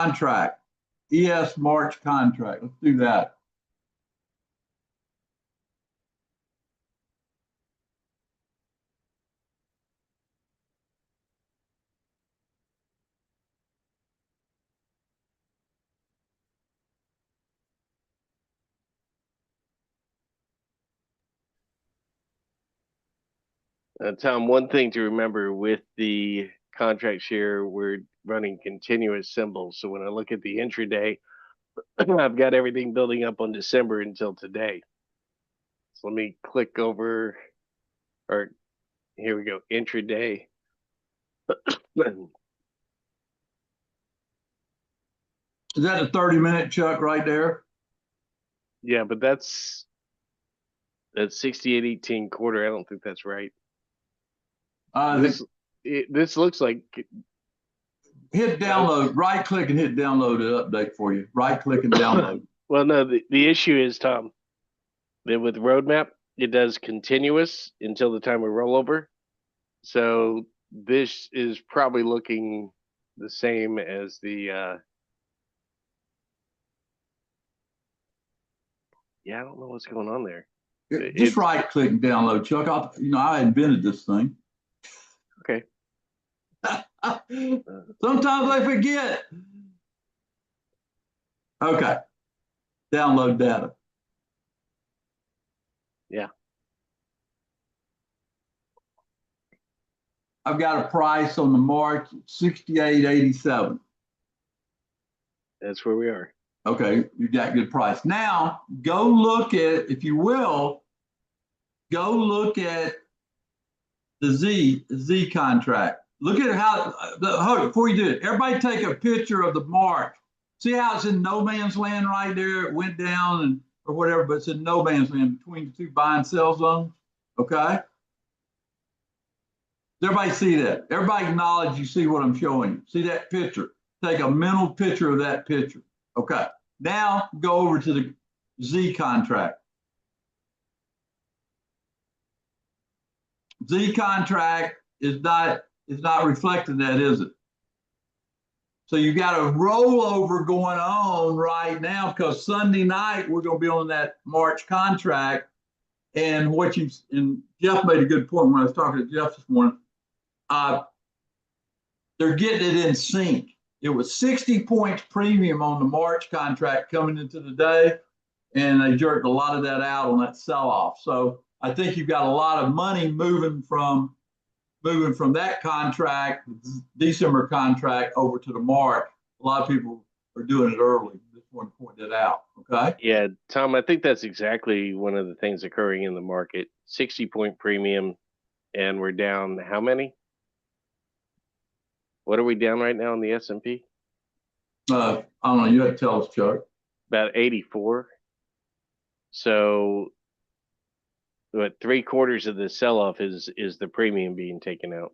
contract, ES March contract. Let's do that. Tom, one thing to remember with the contracts here, we're running continuous symbols. So when I look at the intraday, I've got everything building up on December until today. So let me click over, or here we go, intraday. Is that a 30-minute, Chuck, right there? Yeah, but that's 68.18 quarter. I don't think that's right. This looks like. Hit download, right click and hit download to update for you. Right click and download. Well, no, the issue is, Tom, that with roadmap, it does continuous until the time of rollover. So this is probably looking the same as the yeah, I don't know what's going on there. Just right click and download, Chuck. I invented this thing. Okay. Sometimes I forget. Okay. Download data. Yeah. I've got a price on the March, 68.87. That's where we are. Okay, you got good price. Now go look at, if you will, go look at the Z contract. Look at how, hold it, before you do it, everybody take a picture of the March. See how it's in no man's land right there? It went down and or whatever, but it's in no man's land between the two buy and sell zones. Okay. Does everybody see that? Everybody acknowledge you see what I'm showing you. See that picture? Take a mental picture of that picture. Okay. Now go over to the Z contract. Z contract is not reflecting that, is it? So you got a rollover going on right now because Sunday night we're going to be on that March contract. And Jeff made a good point when I was talking to Jeff this morning. They're getting it in sync. It was 60 points premium on the March contract coming into the day, and they jerked a lot of that out on that sell-off. So I think you've got a lot of money moving from that contract, December contract, over to the March. A lot of people are doing it early. Just want to point that out. Okay. Yeah, Tom, I think that's exactly one of the things occurring in the market. 60-point premium, and we're down how many? What are we down right now in the S&P? I don't know. You have to tell us, Chuck. About 84. So, what, 3/4 of the sell-off is the premium being taken out.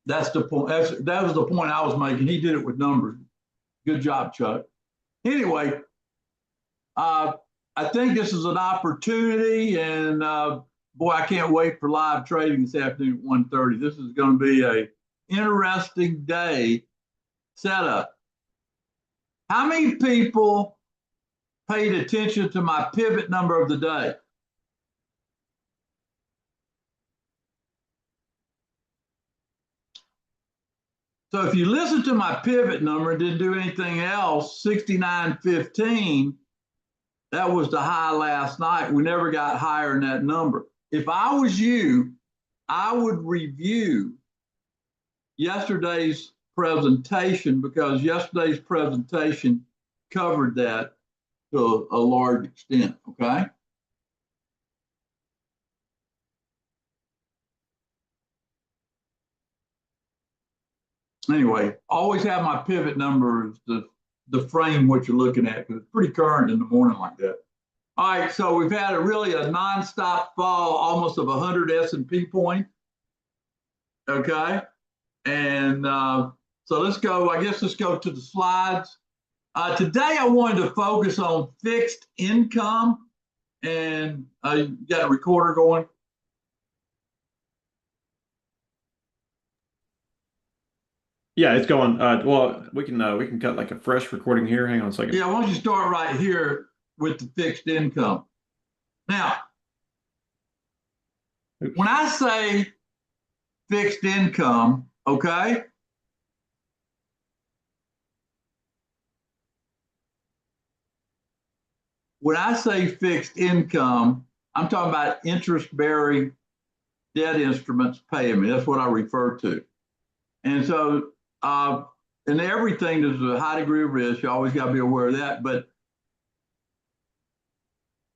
That's the point. That was the point I was making. He did it with numbers. Good job, Chuck. Anyway, I think this is an opportunity, and boy, I can't wait for live trading this afternoon at 1:30. This is going to be an interesting day setup. How many people paid attention to my pivot number of the day? So if you listen to my pivot number and didn't do anything else, 69.15, that was the high last night. We never got higher than that number. If I was you, I would review yesterday's presentation because yesterday's presentation covered that to a large extent, okay? Anyway, always have my pivot number as the frame what you're looking at because it's pretty current in the morning like that. All right, so we've had a nonstop fall, almost of 100 S&P points. Okay, and so let's go. I guess let's go to the slides. Today I wanted to focus on fixed income, and you got a recorder going. Yeah, it's going. Well, we can cut like a fresh recording here. Hang on a second. Yeah, why don't you start right here with the fixed income? Now, Oops. when I say fixed income, okay, when I say fixed income, I'm talking about interest-bearing debt instruments paying me. That's what I refer to. And so, in everything, there's a high degree of risk. You always got to be aware of that. But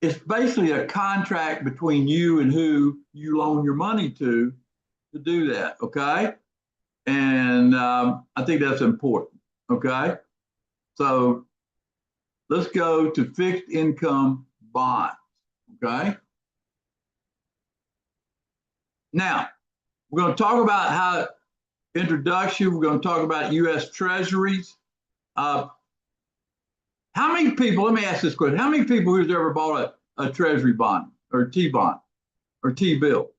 it's basically a contract between you and who you loan your money to do that. Okay. And I think that's important. Okay. So let's go to fixed income bonds. Okay. Now, we're going to talk about how introduction, we're going to talk about U.S. Treasuries. How many people, let me ask this question, how many people who's ever bought a Treasury bond or T-bond or T-bill?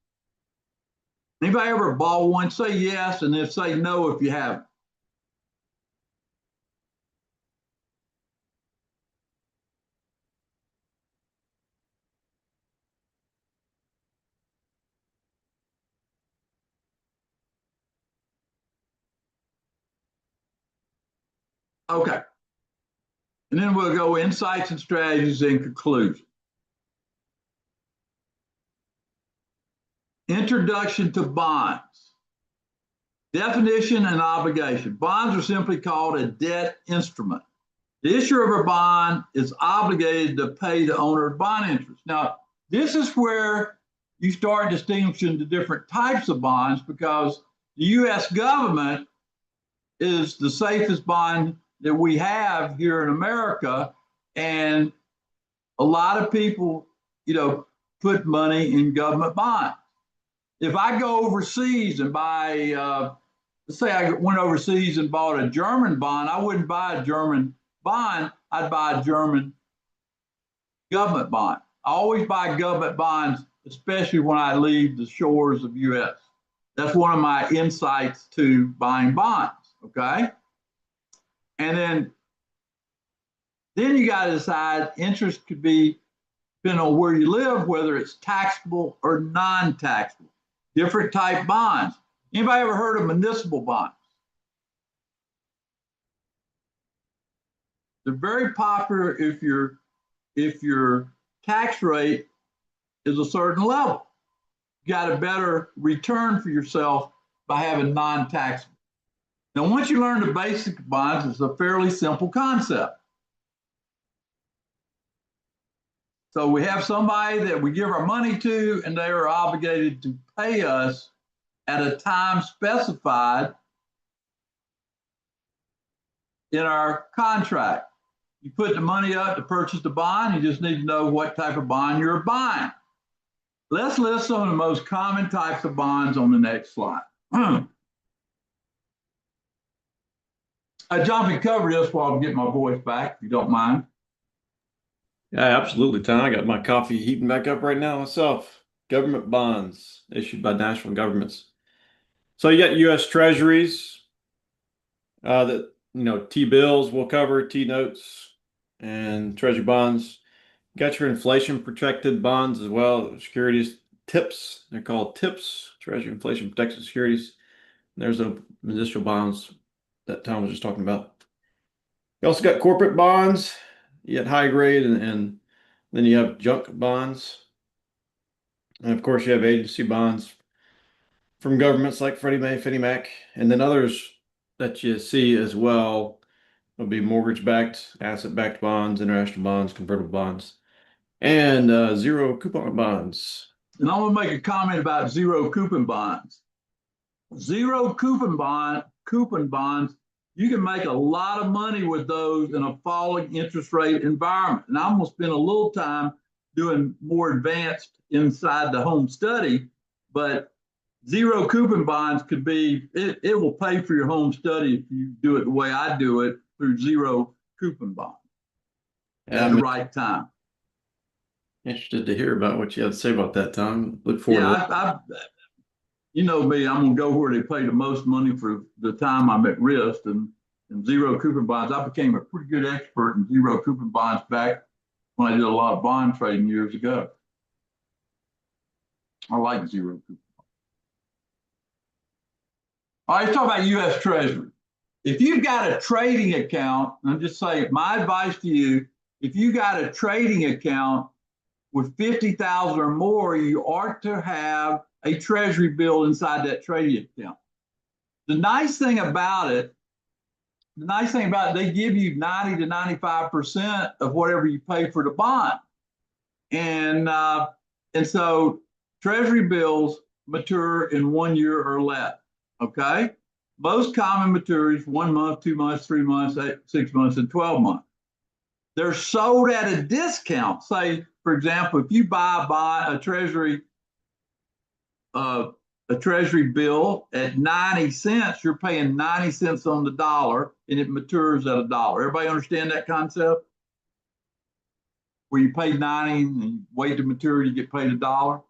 Anybody ever bought one? Say yes, and then say no if you haven't. Okay. And then we'll go insights and strategies in conclusion. Introduction to bonds. Definition and obligation. Bonds are simply called a debt instrument. The issuer of a bond is obligated to pay the owner of bond interest. Now, this is where you start distinguishing the different types of bonds, because the U.S. government is the safest bond that we have here in America. And a lot of people, put money in government bonds. If I go overseas and buy, let's say I went overseas and bought a German bond, I wouldn't buy a German bond, I'd buy a German government bond. I always buy government bonds, especially when I leave the shores of U.S. That's one of my insights to buying bonds, okay? And then you got to decide, interest could be depending on where you live, whether it's taxable or non-taxable. Different type bonds. Anybody ever heard of municipal bonds? They're very popular if your tax rate is a certain level. You got a better return for yourself by having non-taxable. Now, once you learn the basic bonds, it's a fairly simple concept. So we have somebody that we give our money to, and they are obligated to pay us at a time specified in our contract. You put the money up to purchase the bond, you just need to know what type of bond you're buying. Let's list some of the most common types of bonds on the next slide. Jonathan, cover this while I'm getting my voice back, if you don't mind. Yeah, absolutely, Tom. I got my coffee heating back up right now myself. Government bonds issued by national governments. So you got U.S. Treasuries, that T-bills will cover, T-notes, and Treasury bonds. You got your inflation protected bonds as well, securities, TIPS. They're called TIPS, Treasury Inflation Protected Securities. There's the municipal bonds that Tom was just talking about. You also got corporate bonds. You got high grade, and then you have junk bonds. And of course, you have agency bonds from governments like Freddie Mae, Fannie Mac, and then others that you see as well will be mortgage-backed, asset-backed bonds, international bonds, convertible bonds, and zero coupon bonds. And I'm going to make a comment about zero coupon bonds. Zero coupon bonds, you can make a lot of money with those in a falling interest rate environment. And I'm going to spend a little time doing more advanced inside the home study, but zero coupon bonds could be, it will pay for your home study if you do it the way I do it, through zero coupon bonds at the right time. Interested to hear about what you have to say about that, Tom. Look forward to yeah, you know me, I'm gonna go where they pay the most money for the time I'm at risk, and zero coupon bonds. I became a pretty good expert in zero coupon bonds back when I did a lot of bond trading years ago. I like zero coupon. All right, let's talk about U.S. Treasury. If you've got a trading account, I'm just saying, my advice to you, if you got a trading account with 50,000 or more, you ought to have a Treasury bill inside that trading account. The nice thing about it, they give you 90 to 95% of whatever you pay for the bond. And so Treasury bills mature in 1 year or less, okay? Most common maturities, 1 month, 2 months, 3 months, 6 months, and 12 months. They're sold at a discount. Say, for example, if you buy a Treasury bill at 90 cents, you're paying 90 cents on the dollar, and it matures at $1. Everybody understand that concept? Where you pay 90 and you wait to maturity, you get paid $1.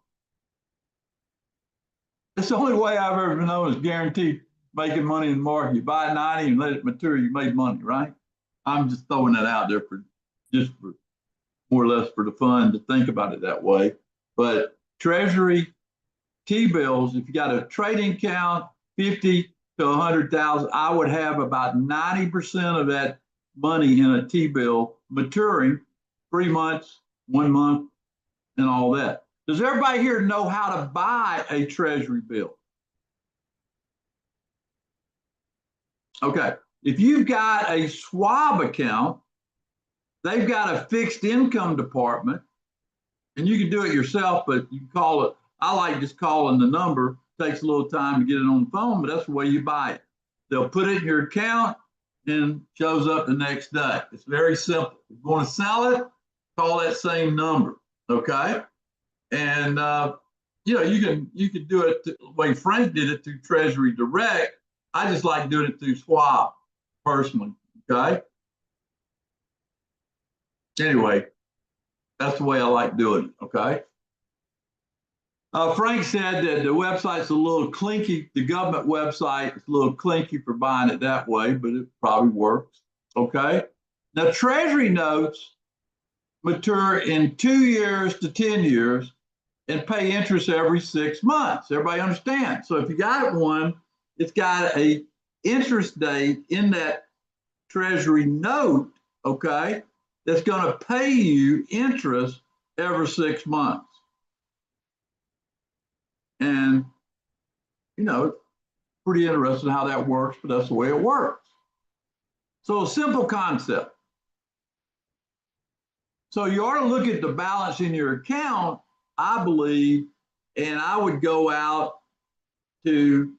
It's the only way I've ever known is guaranteed making money in the market. You buy 90 and let it mature, you made money, right? I'm just throwing that out there for more or less for the fun to think about it that way. But Treasury T-bills, if you got a trading account, 50 to 100,000, I would have about 90% of that money in a T-bill maturing 3 months, 1 month, and all that. Does everybody here know how to buy a Treasury bill? Okay, if you've got a Schwab account, they've got a fixed income department, and you can do it yourself, but you can call it, I like just calling the number. Takes a little time to get it on the phone, but that's the way you buy it. They'll put it in your account and shows up the next day. It's very simple. If you want to sell it, call that same number, okay? And you can do it the way Frank did it through Treasury Direct. I just like doing it through Schwab personally, okay? Anyway, that's the way I like doing it, okay? Frank said that the website's a little clinky. The government website is a little clinky for buying it that way, but it probably works, okay? Now, Treasury notes mature in 2 years to 10 years and pay interest every 6 months. Everybody understand? So if you got one, it's got a interest date in that Treasury note, okay, that's going to pay you interest every 6 months. And, pretty interesting how that works, but that's the way it works. So a simple concept. So you ought to look at the balance in your account, I believe, and I would go out to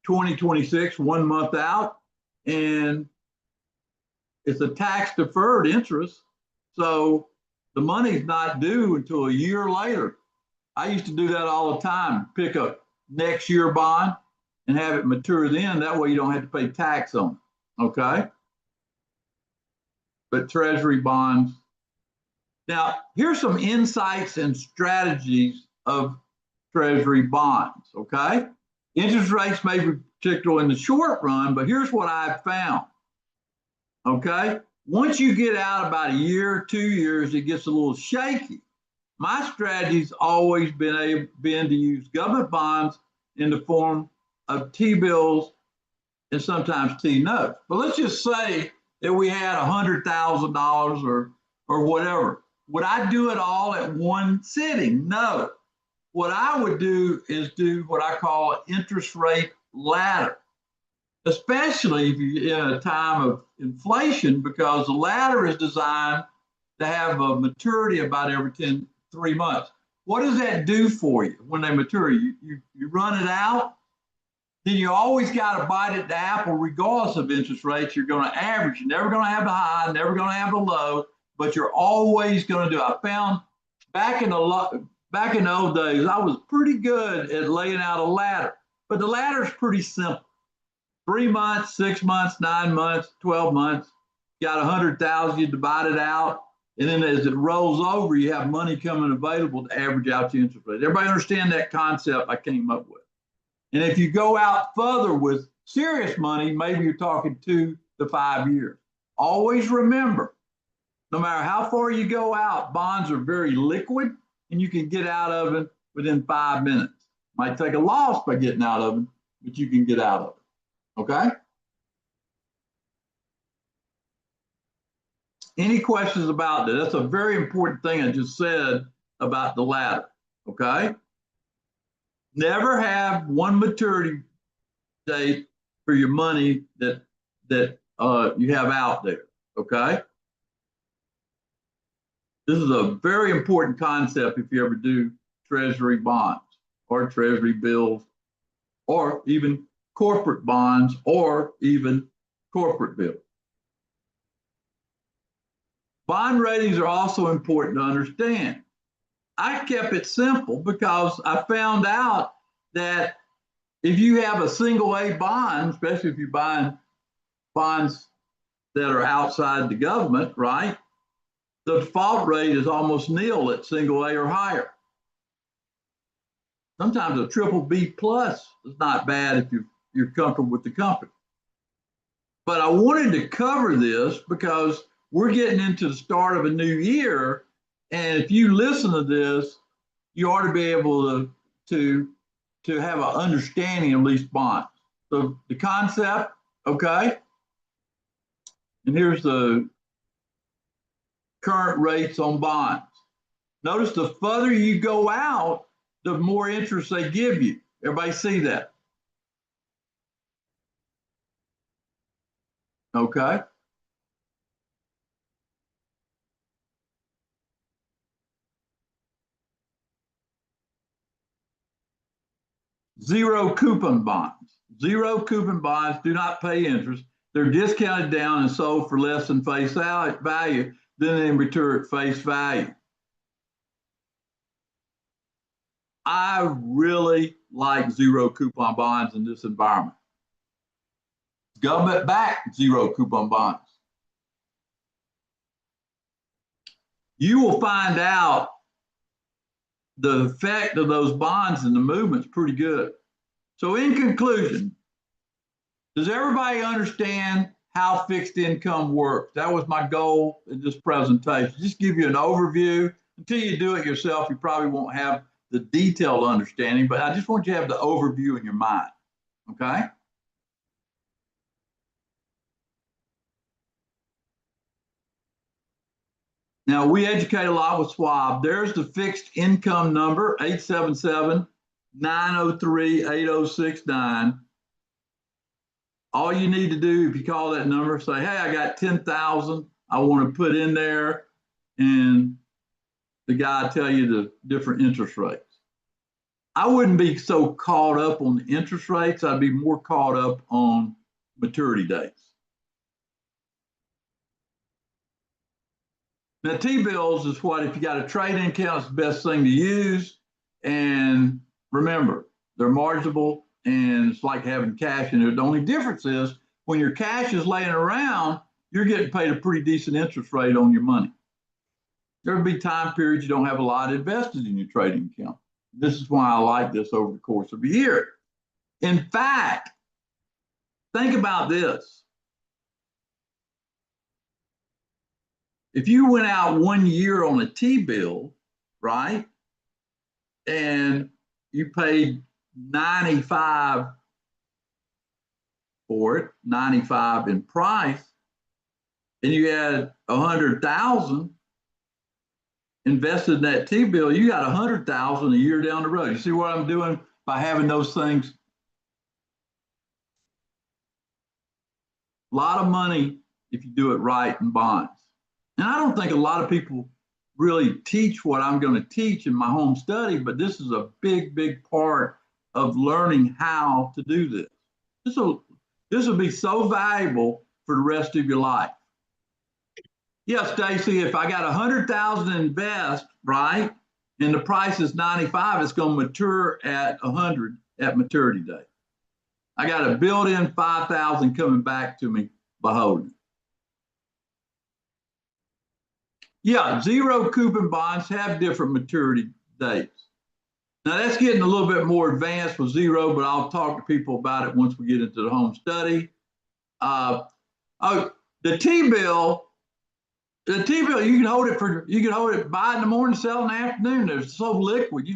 2026, 1 month out, and it's a tax deferred interest. So the money's not due until a year later. I used to do that all the time, pick a next year bond and have it mature then. That way you don't have to pay tax on it, okay? But Treasury bonds. Now, here's some insights and strategies of Treasury bonds, okay? Interest rates may be particular in the short run, but here's what I've found, okay? Once you get out about a year, 2 years, it gets a little shaky. My strategy's always been to use government bonds in the form of T-bills and sometimes T-notes. But let's just say that we had $100,000 or whatever. Would I do it all at one sitting? No. What I would do is do what I call an interest rate ladder, especially if you're in a time of inflation, because the ladder is designed to have a maturity about every 3 months. What does that do for you when they mature? You run it out, then you always got to bite at the apple regardless of interest rates. You're going to average. You're never going to have the high, never going to have the low, but you're always going to do. I found back in the old days, I was pretty good at laying out a ladder, but the ladder is pretty simple. 3 months, 6 months, 9 months, 12 months. You got 100,000, you divide it out. And then as it rolls over, you have money coming available to average out the interest rate. Everybody understand that concept I came up with? And if you go out further with serious money, maybe you're talking 2 to 5 years. Always remember, no matter how far you go out, bonds are very liquid and you can get out of it within 5 minutes. Might take a loss by getting out of it, but you can get out of it. Okay? Any questions about that? That's a very important thing I just said about the ladder. Okay? Never have one maturity date for your money that you have out there. Okay? This is a very important concept if you ever do treasury bonds or treasury bills or even corporate bonds or even corporate bills. Bond ratings are also important to understand. I kept it simple because I found out that if you have a single A bond, especially if you're buying bonds that are outside the government, right? The default rate is almost nil at single A or higher. Sometimes a triple B plus is not bad if you're comfortable with the company. But I wanted to cover this because we're getting into the start of a new year. And if you listen to this, you ought to be able to have an understanding of lease bonds. So the concept, okay? And here's the current rates on bonds. Notice the further you go out, the more interest they give you. Everybody see that? Okay. Zero coupon bonds. Zero coupon bonds do not pay interest. They're discounted down and sold for less than face value, then they return at face value. I really like zero coupon bonds in this environment. Government-backed zero coupon bonds. You will find out the effect of those bonds and the movement's pretty good. So in conclusion, does everybody understand how fixed income works? That was my goal in this presentation. Just give you an overview. Until you do it yourself, you probably won't have the detailed understanding, but I just want you to have the overview in your mind, okay? Now, we educate a lot with Schwab. There's the fixed income number, 877-903-8069. All you need to do, if you call that number, say, hey, I got 10,000 I want to put in there, and the guy will tell you the different interest rates. I wouldn't be so caught up on the interest rates. I'd be more caught up on maturity dates. Now, T-bills is what, if you got a trade-in account, it's the best thing to use. And remember, they're marginable and it's like having cash in there. The only difference is when your cash is laying around, you're getting paid a pretty decent interest rate on your money. There'll be time periods you don't have a lot invested in your trading account. This is why I like this over the course of a year. In fact, think about this. If you went out 1 year on a T-bill, right, and you paid 95 for it, 95 in price, and you had 100,000 invested in that T-bill, you got 100,000 a year down the road. You see what I'm doing by having those things? A lot of money if you do it right in bonds. And I don't think a lot of people really teach what I'm going to teach in my home study, but this is a big, big part of learning how to do this. This will be so valuable for the rest of your life. Yes, Stacy, if I got 100,000 to invest, right, and the price is 95, it's going to mature at 100 at maturity date. I got a built-in 5,000 coming back to me by holding. Yeah, zero coupon bonds have different maturity dates. Now that's getting a little bit more advanced with zero, but I'll talk to people about it once we get into the home study. Oh, the T-bill, you can hold it, buy in the morning, sell in the afternoon. There's so liquid.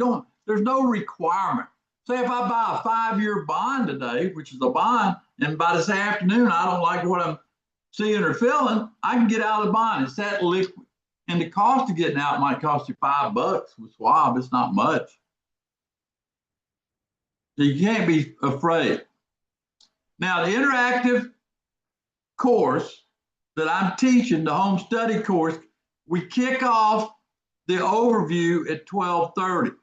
There's no requirement. Say if I buy a 5-year bond today, which is a bond, and by this afternoon, I don't like what I'm seeing or feeling, I can get out of the bond. It's that liquid. And the cost of getting out might cost you $5 with Schwab. It's not much. So you can't be afraid. Now, the interactive course that I'm teaching, the home study course, we kick off the overview at 12:30.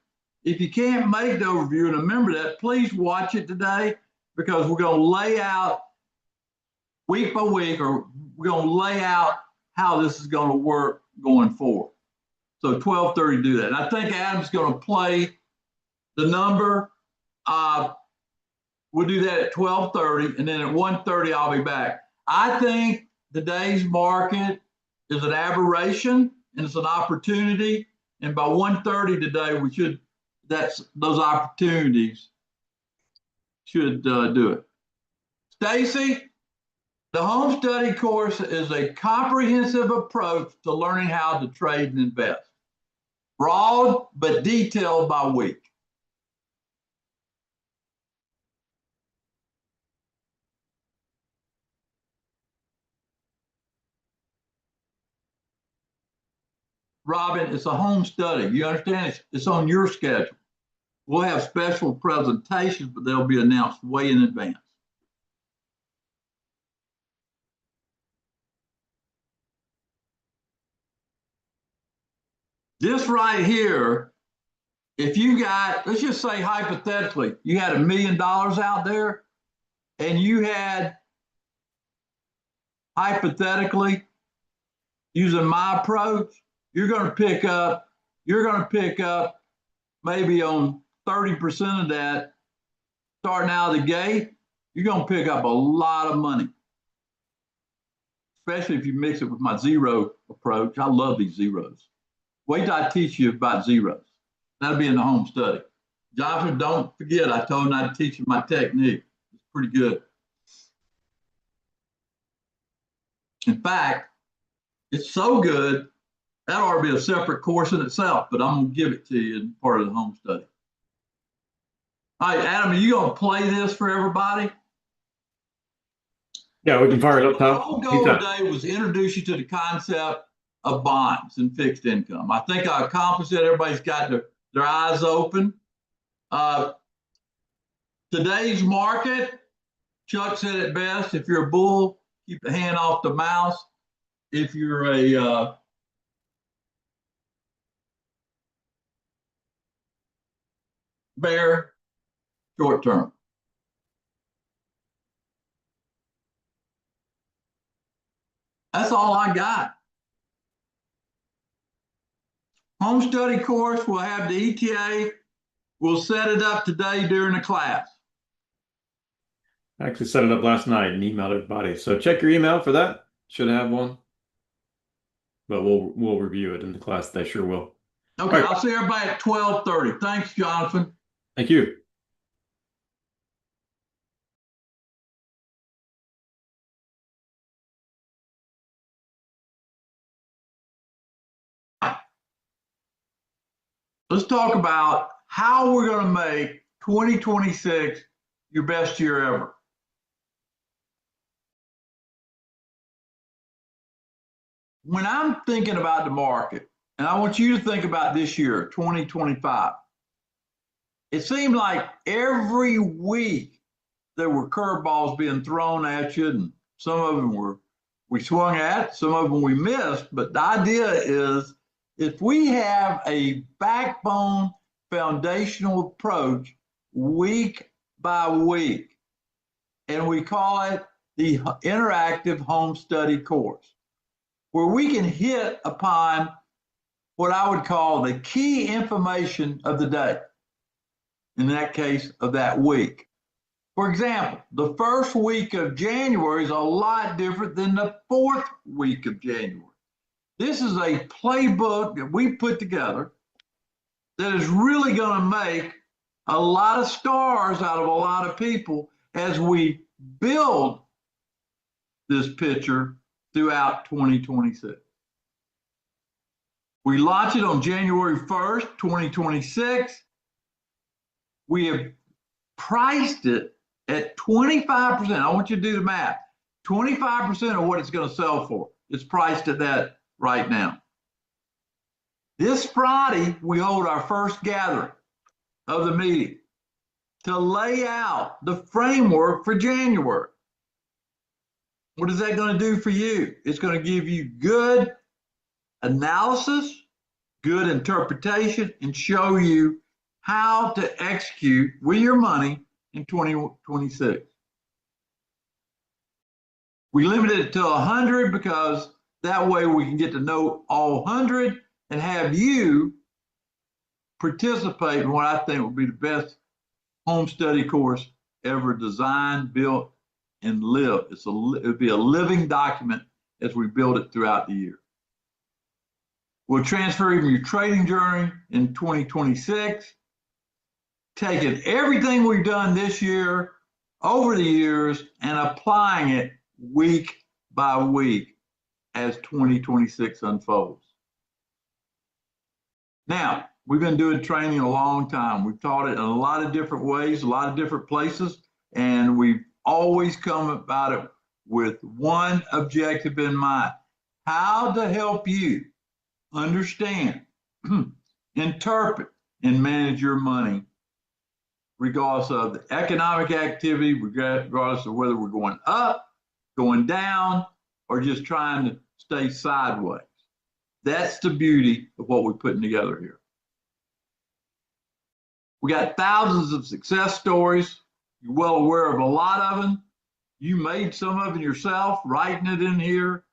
If you can't make the overview, and remember that, please watch it today, because we're going to lay out week by week, or we're going to lay out how this is going to work going forward. So 12:30 do that. And I think Adam's going to play the number. We'll do that at 12:30, and then at 1:30 I'll be back. I think today's market is an aberration and it's an opportunity. And by 1:30 today, those opportunities should do it. Stacy, the home study course is a comprehensive approach to learning how to trade and invest. Broad but detailed by week. Robin, it's a home study. You understand? It's on your schedule. We'll have special presentations, but they'll be announced way in advance. This right here, if you got, let's just say hypothetically, you had $1 million out there, and you had, hypothetically, using my approach, you're going to pick up maybe on 30% of that, starting out of the gate, you're going to pick up a lot of money, especially if you mix it with my zero approach. I love these zeros. Wait till I teach you about zeros. That'll be in the home study. Jonathan, don't forget, I told him I'd teach you my technique. It's pretty good. In fact, it's so good, that ought to be a separate course in itself, but I'm going to give it to you in part of the home study. All right, Adam, are you going to play this for everybody? Yeah, we can fire it up top. The whole goal today was to introduce you to the concept of bonds and fixed income. I think I accomplished it. Everybody's got their eyes open. Today's market, Chuck said it best, if you're a bull, keep the hand off the mouse. If you're a bear, short term. That's all I got. Home study course, we'll have the ETA. We'll set it up today during the class. I actually set it up last night and emailed everybody. So check your email for that. Should have one. But we'll review it in the class. They sure will. Okay, right. I'll see everybody at 12:30. Thanks, Jonathan. Thank you. Let's talk about how we're going to make 2026 your best year ever. When I'm thinking about the market, and I want you to think about this year, 2025, it seemed like every week there were curveballs being thrown at you, and some of them we swung at, some of them we missed. But the idea is, if we have a backbone foundational approach week by week, and we call it the interactive home study course, where we can hit upon what I would call the key information of the day, in that case of that week. For example, the first week of January is a lot different than the fourth week of January. This is a playbook that we put together that is really going to make a lot of stars out of a lot of people as we build this picture throughout 2026. We launch it on January 1st, 2026. We have priced it at 25%. I want you to do the math. 25% of what it's going to sell for. It's priced at that right now. This Friday, we hold our first gathering of the meeting to lay out the framework for January. What is that going to do for you? It's going to give you good analysis, good interpretation, and show you how to execute with your money in 2026. We limited it to 100 because that way we can get to know all 100 and have you participate in what I think will be the best home study course ever designed, built, and lived. It'll be a living document as we build it throughout the year. We'll transfer even your trading journey in 2026, taking everything we've done this year over the years and applying it week by week as 2026 unfolds. Now, we've been doing training a long time. We've taught it in a lot of different ways, a lot of different places, and we've always come about it with one objective in mind: how to help you understand, interpret, and manage your money, regardless of the economic activity, regardless of whether we're going up, going down, or just trying to stay sideways. That's the beauty of what we're putting together here. We got thousands of success stories. You're well aware of a lot of them. You made some of them yourself, writing it in here.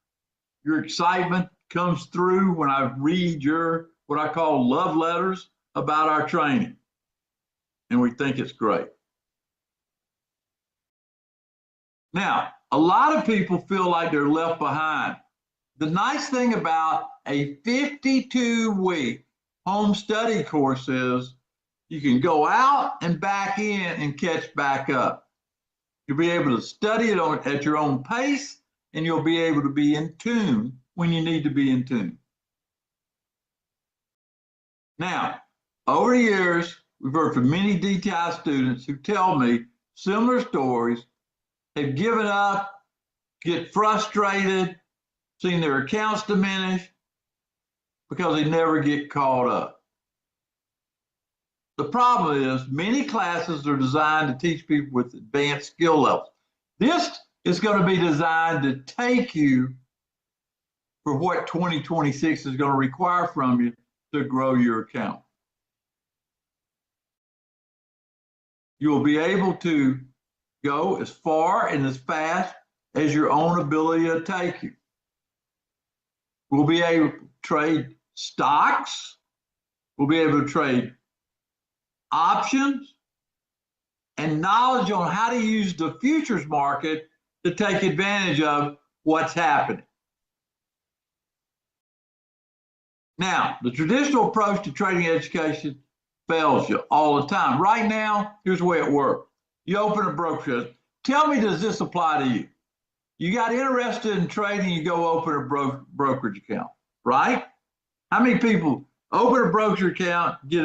Your excitement comes through when I read your, what I call love letters about our training. And we think it's great. Now, a lot of people feel like they're left behind. The nice thing about a 52-week home study course is you can go out and back in and catch back up. You'll be able to study it at your own pace, and you'll be able to be in tune when you need to be in tune. Now, over the years, we've heard from many DTI students who tell me similar stories. They've given up, get frustrated, seen their accounts diminish because they never get caught up. The problem is many classes are designed to teach people with advanced skill levels. This is going to be designed to take you for what 2026 is going to require from you to grow your account. You will be able to go as far and as fast as your own ability to take you. We'll be able to trade stocks. We'll be able to trade options and knowledge on how to use the futures market to take advantage of what's happening. Now, the traditional approach to trading education fails you all the time. Right now, here's the way it works. You open a brokerage. Tell me, does this apply to you? You got interested in trading, you go open a brokerage account, right? How many people open a brokerage account, get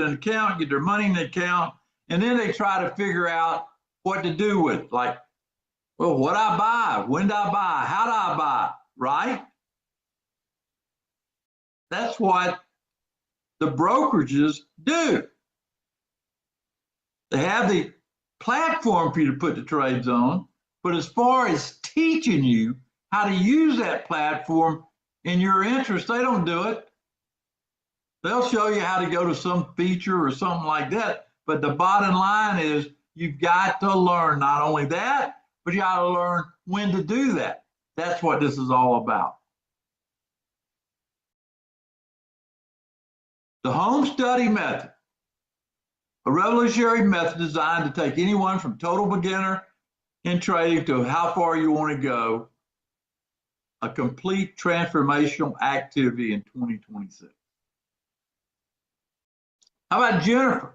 their money in the account, and then they try to figure out what to do with it? Like, well, what I buy, when do I buy, how do I buy, right? That's what the brokerages do. They have the platform for you to put the trades on, but as far as teaching you how to use that platform in your interest, they don't do it. They'll show you how to go to some feature or something like that, but the bottom line is you've got to learn not only that, but you got to learn when to do that. That's what this is all about. The home study method, a revolutionary method designed to take anyone from total beginner in trading to how far you want to go, a complete transformational activity in 2026. How about Jennifer?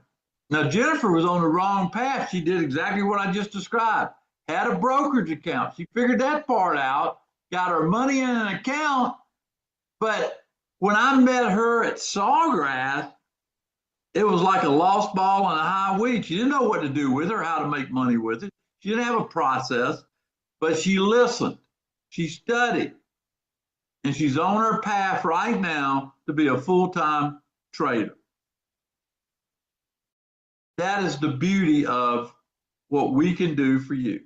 Now, Jennifer was on the wrong path. She did exactly what I just described. Had a brokerage account. She figured that part out, got her money in an account. But when I met her at Sawgrass, it was like a lost ball on a high weed. She didn't know what to do with her, how to make money with it. She didn't have a process, but she listened. She studied. And she's on her path right now to be a full-time trader. That is the beauty of what we can do for you.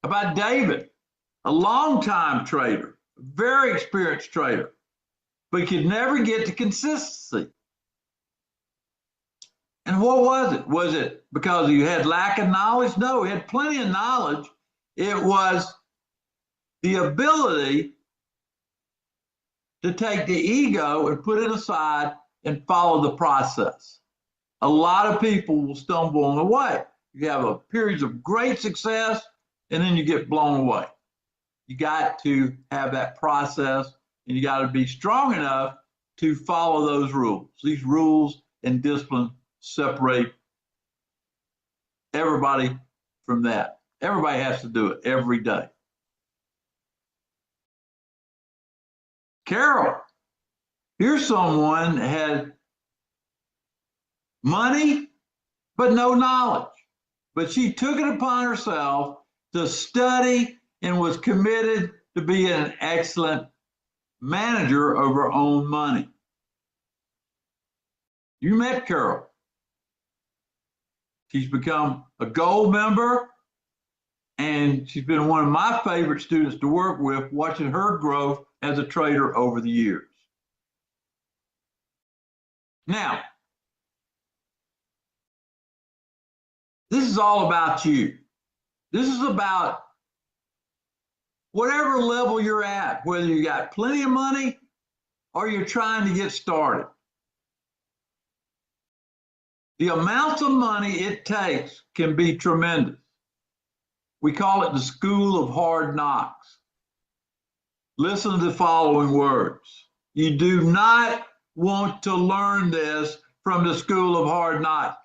About David, a long-time trader, very experienced trader, but could never get to consistency. And what was it? Was it because you had lack of knowledge? No, he had plenty of knowledge. It was the ability to take the ego and put it aside and follow the process. A lot of people will stumble on the way. You have a periods of great success, and then you get blown away. You got to have that process, and you got to be strong enough to follow those rules. These rules and discipline separate everybody from that. Everybody has to do it every day. Carol, here's someone that had money, but no knowledge. But she took it upon herself to study and was committed to be an excellent manager of her own money. You met Carol. She's become a gold member, and she's been one of my favorite students to work with, watching her growth as a trader over the years. Now, this is all about you. This is about whatever level you're at, whether you got plenty of money or you're trying to get started. The amounts of money it takes can be tremendous. We call it the school of hard knocks. Listen to the following words. You do not want to learn this from the school of hard knocks.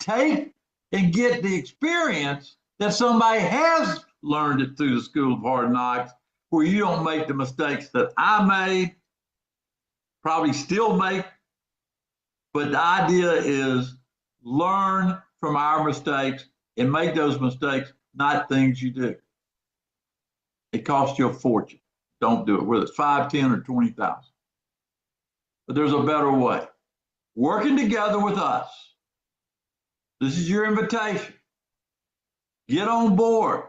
Take and get the experience that somebody has learned it through the school of hard knocks, where you don't make the mistakes that I made, probably still make. But the idea is learn from our mistakes and make those mistakes not things you do. It costs you a fortune. Don't do it, whether it's 5, 10, or 20,000. But there's a better way. Working together with us. This is your invitation. Get on board.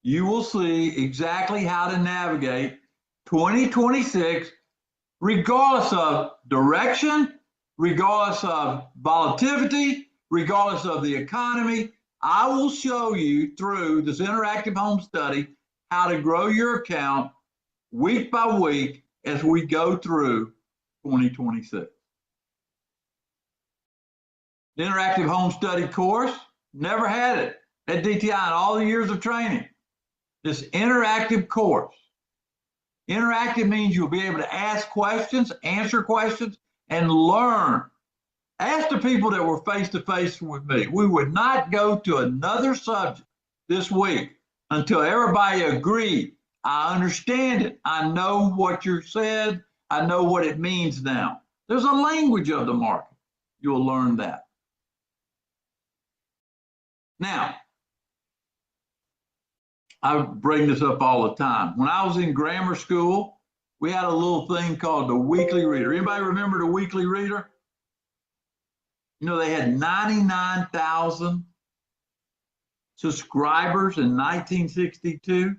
You will see exactly how to navigate 2026, regardless of direction, regardless of volatility, regardless of the economy. I will show you through this interactive home study how to grow your account week by week as we go through 2026. The interactive home study course, never had it at DTI in all the years of training. This interactive course. Interactive means you'll be able to ask questions, answer questions, and learn. Ask the people that were face-to-face with me. We would not go to another subject this week until everybody agreed. I understand it. I know what you said. I know what it means now. There's a language of the market. You'll learn that. Now, I bring this up all the time. When I was in grammar school, we had a little thing called the Weekly Reader. Anybody remember the Weekly Reader? You know, they had 99,000 subscribers in 1962.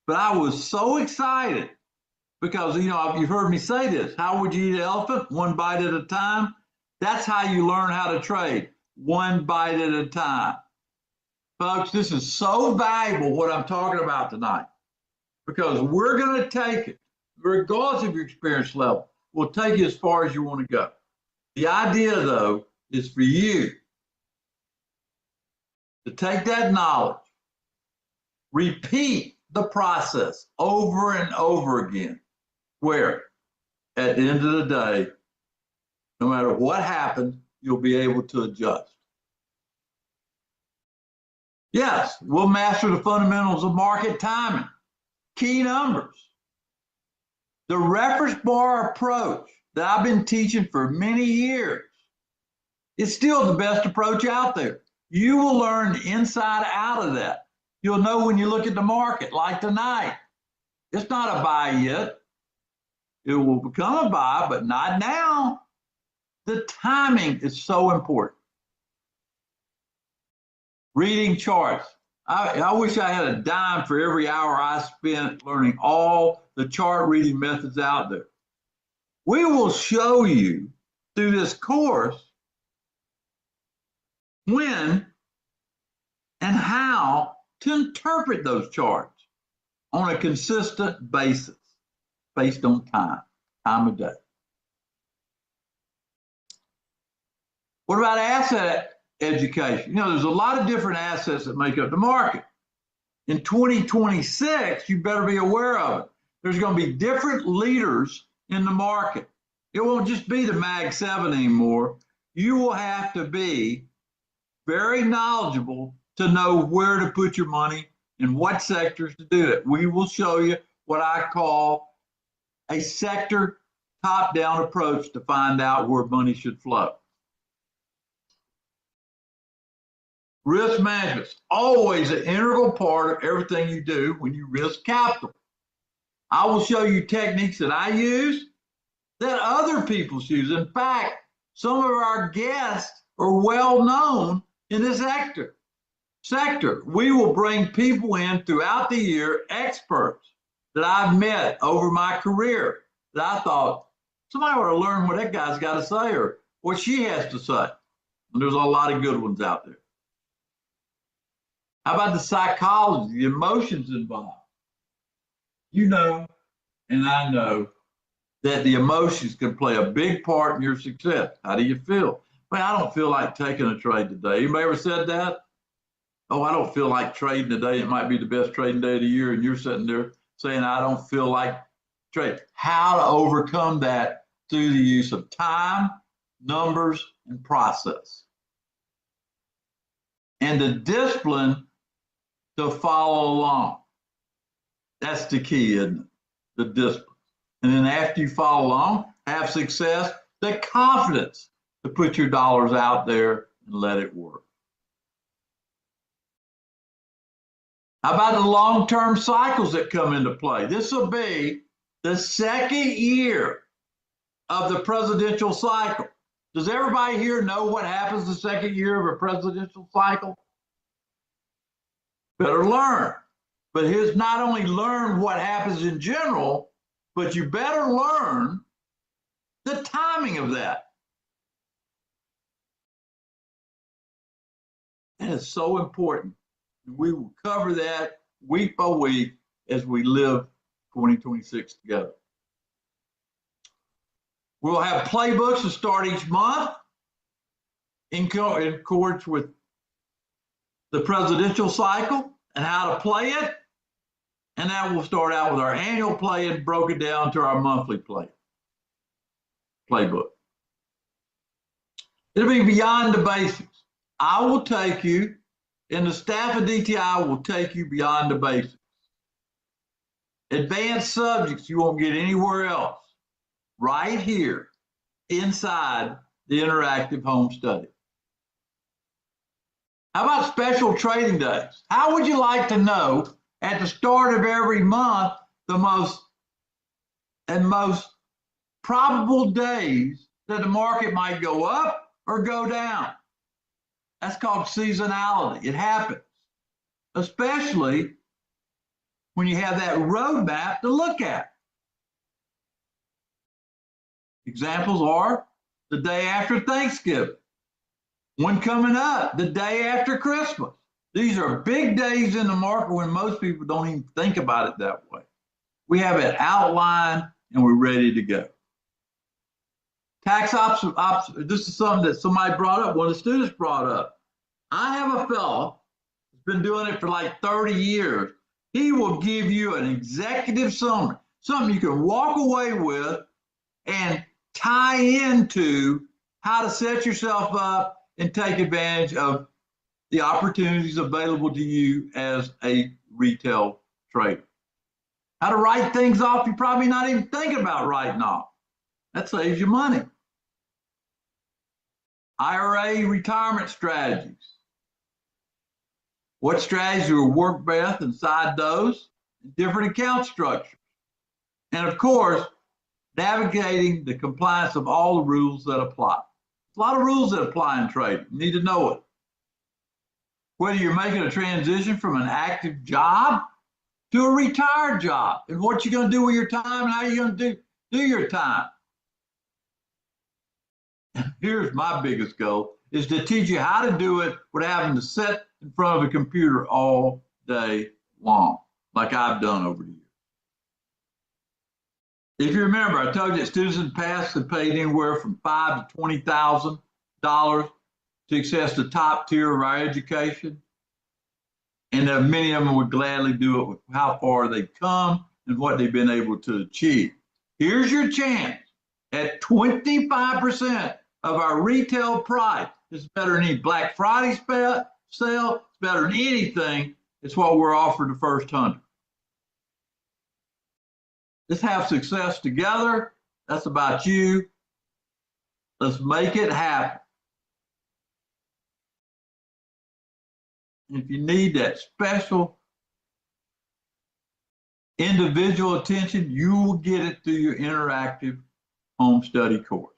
But I was so excited because, you know, you've heard me say this. How would you eat an elephant? One bite at a time. That's how you learn how to trade. One bite at a time. Folks, this is so valuable, what I'm talking about tonight, because we're going to take it, regardless of your experience level. We'll take you as far as you want to go. The idea, though, is for you to take that knowledge, repeat the process over and over again, where at the end of the day, no matter what happens, you'll be able to adjust. Yes, we'll master the fundamentals of market timing, key numbers. The reference bar approach that I've been teaching for many years is still the best approach out there. You will learn inside out of that. You'll know when you look at the market, like tonight. It's not a buy yet. It will become a buy, but not now. The timing is so important. Reading charts. I wish I had a dime for every hour I spent learning all the chart reading methods out there. We will show you through this course when and how to interpret those charts on a consistent basis based on time of day. What about asset education? You know, there's a lot of different assets that make up the market. In 2026, you better be aware of it. There's going to be different leaders in the market. It won't just be the Mag 7 anymore. You will have to be very knowledgeable to know where to put your money and what sectors to do it. We will show you what I call a sector top-down approach to find out where money should flow. Risk management is always an integral part of everything you do when you risk capital. I will show you techniques that I use that other people use. In fact, some of our guests are well known in this sector. We will bring people in throughout the year, experts that I've met over my career that I thought somebody ought to learn what that guy's got to say or what she has to say. And there's a lot of good ones out there. How about the psychology, the emotions involved? You know, and I know that the emotions can play a big part in your success. How do you feel? Man, I don't feel like taking a trade today. Anybody ever said that? Oh, I don't feel like trading today. It might be the best trading day of the year, and you're sitting there saying, I don't feel like trading. How to overcome that through the use of time, numbers, and process. And the discipline to follow along. That's the key, isn't it? The discipline. And then after you follow along, have success, the confidence to put your dollars out there and let it work. How about the long-term cycles that come into play? This will be the second year of the presidential cycle. Does everybody here know what happens the second year of a presidential cycle? Better learn. But here's not only learn what happens in general, but you better learn the timing of that. That is so important. We will cover that week by week as we live 2026 together. We'll have playbooks to start each month in accordance with the presidential cycle and how to play it. And that will start out with our annual play and broken down to our monthly playbook. It'll be beyond the basics. I will take you, and the staff of DTI will take you beyond the basics. Advanced subjects you won't get anywhere else, right here inside the interactive home study. How about special trading days? How would you like to know at the start of every month the most probable days that the market might go up or go down? That's called seasonality. It happens, especially when you have that roadmap to look at. Examples are the day after Thanksgiving, one coming up, the day after Christmas. These are big days in the market when most people don't even think about it that way. We have it outlined and we're ready to go. Tax this is something that somebody brought up, one of the students brought up. I have a fellow who's been doing it for like 30 years. He will give you an executive summary, something you can walk away with and tie into how to set yourself up and take advantage of the opportunities available to you as a retail trader. How to write things off you're probably not even thinking about writing off. That saves you money. IRA retirement strategies. What strategies will work best inside those? Different account structures. And of course, navigating the compliance of all the rules that apply. A lot of rules that apply in trading. You need to know it. Whether you're making a transition from an active job to a retired job, and what you're going to do with your time and how you're going to do your time. Here's my biggest goal, is to teach you how to do it without having to sit in front of a computer all day long, like I've done over the years. If you remember, I told you that students in the past have paid anywhere from $5,000 to $20,000 to access the top tier of our education. And many of them would gladly do it with how far they've come and what they've been able to achieve. Here's your chance. At 25% of our retail price, it's better than any Black Friday sale, it's better than anything. It's what we're offering the first 100. Let's have success together. That's about you. Let's make it happen. If you need that special individual attention, you will get it through your interactive home study course.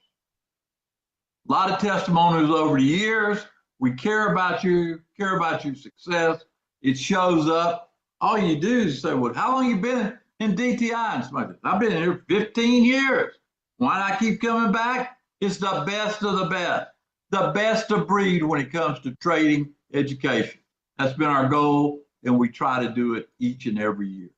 A lot of testimonials over the years. We care about you, care about your success. It shows up. All you do is say, well, how long you been in DTI? And somebody says, I've been here 15 years. Why do I keep coming back? It's the best of the best of breed when it comes to trading education. That's been our goal, and we try to do it each and every year.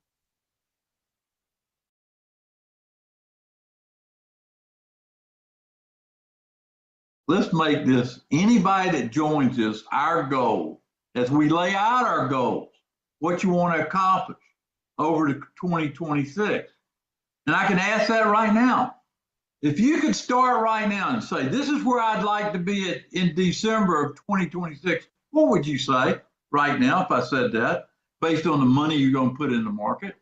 Let's make this, anybody that joins us, our goal, as we lay out our goals, what you want to accomplish over to 2026. And I can ask that right now. If you could start right now and say, this is where I'd like to be in December of 2026, what would you say right now if I said that, based on the money you're going to put in the market?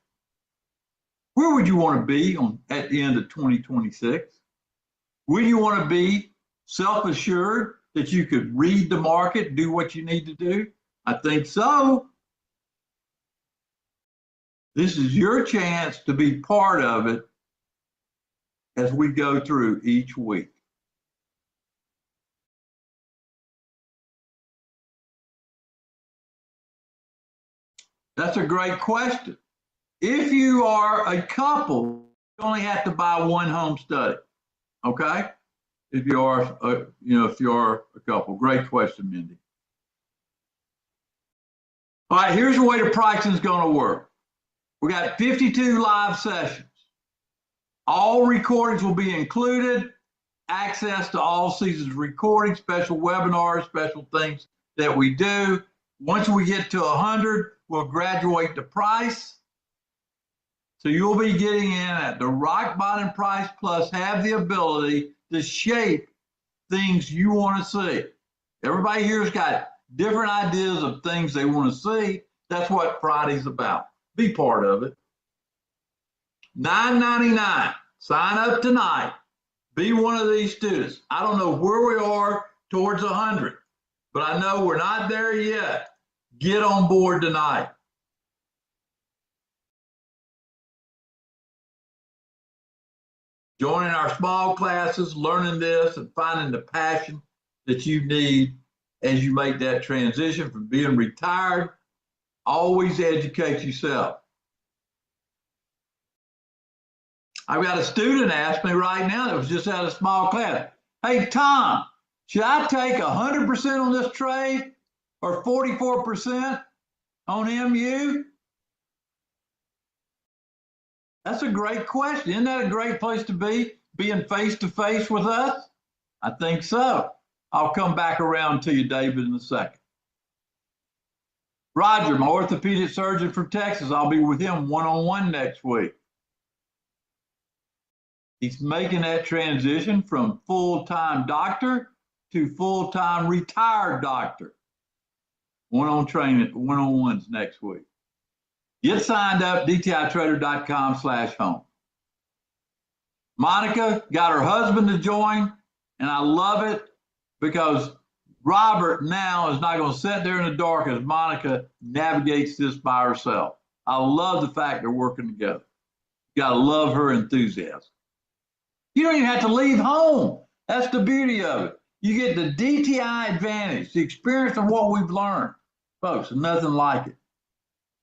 Where would you want to be at the end of 2026? Where do you want to be self-assured that you could read the market, do what you need to do? I think so. This is your chance to be part of it as we go through each week. That's a great question. If you are a couple, you only have to buy one home study, okay? If you are, if you are a couple. Great question, Mindy. All right, here's the way the pricing is going to work. We got 52 live sessions. All recordings will be included. Access to all seasons recordings, special webinars, special things that we do. Once we get to 100, we'll graduate the price. So you'll be getting in at the rock bottom price, plus have the ability to shape things you want to see. Everybody here's got different ideas of things they want to see. That's what Friday's about. Be part of it. $9.99. Sign up tonight. Be one of these students. I don't know where we are towards 100, but I know we're not there yet. Get on board tonight. Joining our small classes, learning this, and finding the passion that you need as you make that transition from being retired. Always educate yourself. I've got a student ask me right now that was just at a small class. Hey, Tom, should I take 100% on this trade or 44% on MU? That's a great question. Isn't that a great place to be, being face-to-face with us? I think so. I'll come back around to you, David, in a second. Roger, my orthopedic surgeon from Texas, I'll be with him one-on-one next week. He's making that transition from full-time doctor to full-time retired doctor. One-on training, one-on-ones next week. Get signed up, dtitrader.com/home. Monica got her husband to join, and I love it because Robert now is not going to sit there in the dark as Monica navigates this by herself. I love the fact they're working together. You got to love her enthusiasm. You don't even have to leave home. That's the beauty of it. You get the DTI advantage, the experience of what we've learned. Folks, nothing like it.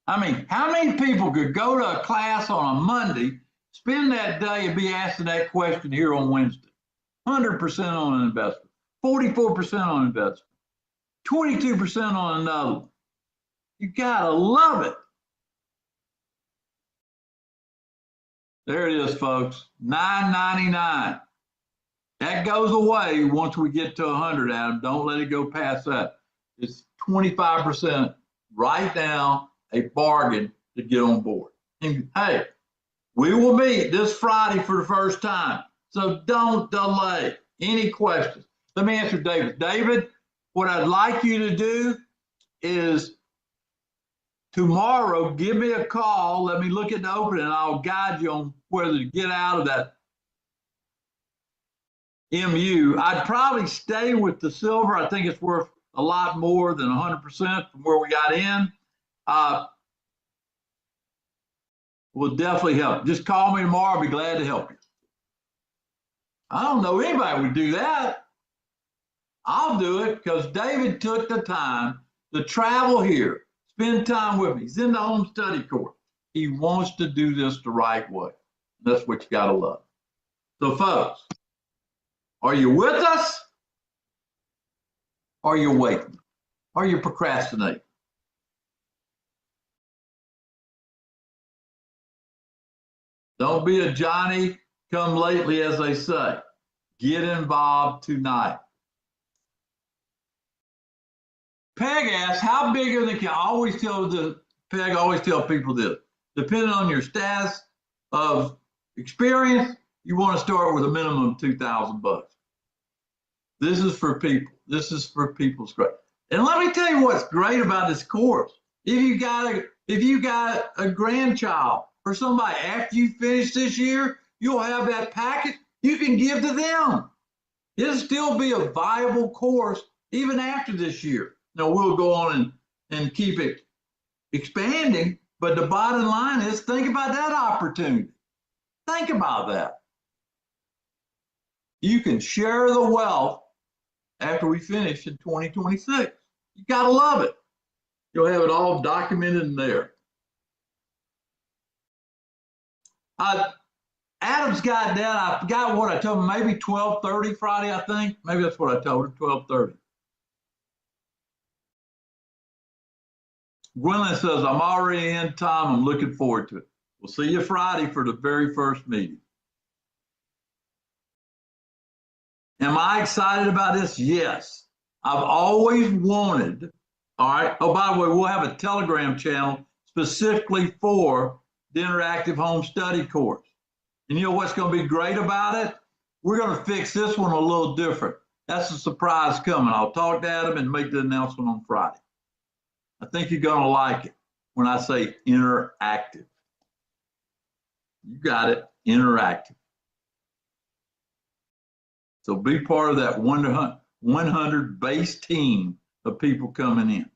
I mean, how many people could go to a class on a Monday, spend that day and be asking that question here on Wednesday? 100% on an investment, 44% on investment, 22% on another one. You gotta love it. There it is, folks, $9.99. That goes away once we get to 100, Adam. Don't let it go past that. It's 25% right now, a bargain to get on board. And hey, we will meet this Friday for the first time, so don't delay. Any questions? Let me answer David. David, what I'd like you to do is tomorrow, give me a call. Let me look at the opening and I'll guide you on whether to get out of that MU. I'd probably stay with the silver. I think it's worth a lot more than 100% from where we got in. Will definitely help. Just call me tomorrow. I'll be glad to help you. I don't know anybody would do that. I'll do it because David took the time to travel here, spend time with me. He's in the home study course. He wants to do this the right way. That's what you got to love. So, folks, are you with us? Or are you waiting? Are you procrastinating? Don't be a Johnny come lately, as they say. Get involved tonight. Peg asks, how big are the accounts? I always tell people this. Depending on your status of experience, you want to start with a minimum of $2,000. This is for people. This is for people's great. And let me tell you what's great about this course. If you got a grandchild or somebody after you finish this year, you'll have that packet you can give to them. It'll still be a viable course even after this year. Now we'll go on and keep it expanding, but the bottom line is think about that opportunity. Think about that. You can share the wealth after we finish in 2026. You gotta love it. You'll have it all documented in there. Adam's got that. I forgot what I told him, maybe 12:30 Friday, I think. Maybe that's what I told him, 12:30. Gwendolyn says, I'm already in time. I'm looking forward to it. We'll see you Friday for the very first meeting. Am I excited about this? Yes. I've always wanted, all right. Oh, by the way, we'll have a Telegram channel specifically for the interactive home study course. And you know what's going to be great about it? We're going to fix this one a little different. That's a surprise coming. I'll talk to Adam and make the announcement on Friday. I think you're going to like it when I say interactive. You got it, interactive. So be part of that 100 base team of people coming in.